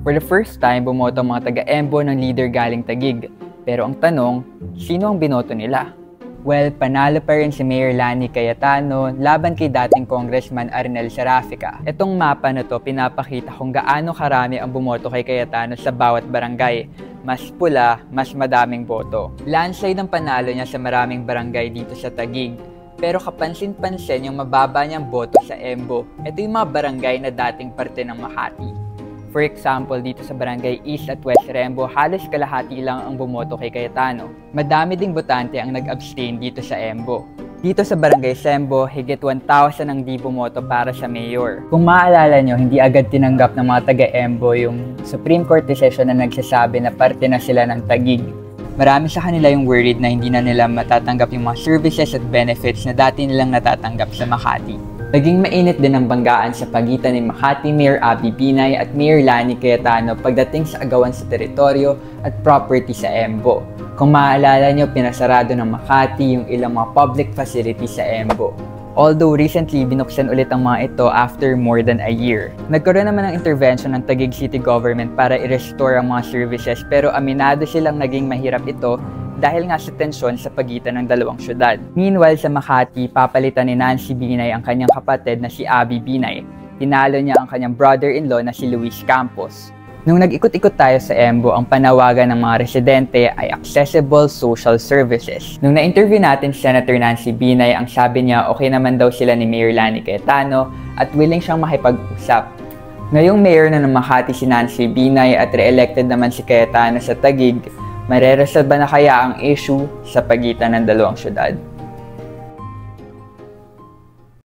For the first time, bumoto ang mga taga-Embo ng leader galing Taguig. Pero ang tanong, sino ang binoto nila? Well, panalo pa rin si Mayor Lani Cayetano laban kay dating Congressman Arnel Serafica. Itong mapa na to pinapakita kung gaano karami ang bumoto kay Cayetano sa bawat barangay. Mas pula, mas madaming boto. Landslide ang panalo niya sa maraming barangay dito sa Taguig. Pero kapansin-pansin yung mababa niyang boto sa Embo. Ito yung mga barangay na dating parte ng Makati. For example, dito sa Barangay East at West Rembo, halos kalahati lang ang bumoto kay Cayetano. Madami ding botante ang nag-abstain dito sa Embo. Dito sa Barangay Sembo, higit 1,000 ang di bumoto para sa mayor. Kung maalala nyo, hindi agad tinanggap ng mga taga-Embo yung Supreme Court decision na nagsasabi na parte na sila ng Taguig. Marami sa kanila yung worried na hindi na nila matatanggap yung mga services at benefits na dati nilang natatanggap sa Makati. Naging mainit din ang banggaan sa pagitan ni Makati Mayor Abby Binay at Mayor Lani Cayetano pagdating sa agawan sa teritoryo at property sa Embo. Kung maaalala nyo, pinasarado ng Makati yung ilang mga public facilities sa Embo. Although recently, binuksan ulit ang mga ito after more than a year. Nagkaroon naman ng intervention ng Taguig City Government para i-restore ang mga services pero aminado silang naging mahirap ito dahil nga sa tensyon sa pagitan ng dalawang syudad. Meanwhile sa Makati, papalitan ni Nancy Binay ang kanyang kapatid na si Abby Binay. Tinalo niya ang kanyang brother-in-law na si Luis Campos. Nung nag-ikot-ikot tayo sa Embo, ang panawagan ng mga residente ay accessible social services. Nung na-interview natin si Senator Nancy Binay, ang sabi niya okay naman daw sila ni Mayor Lani Cayetano at willing siyang makipag-usap. Ngayong mayor na ng Makati si Nancy Binay at re-elected naman si Cayetano sa Taguig, mareresolba na kaya ang issue sa pagitan ng dalawang syudad?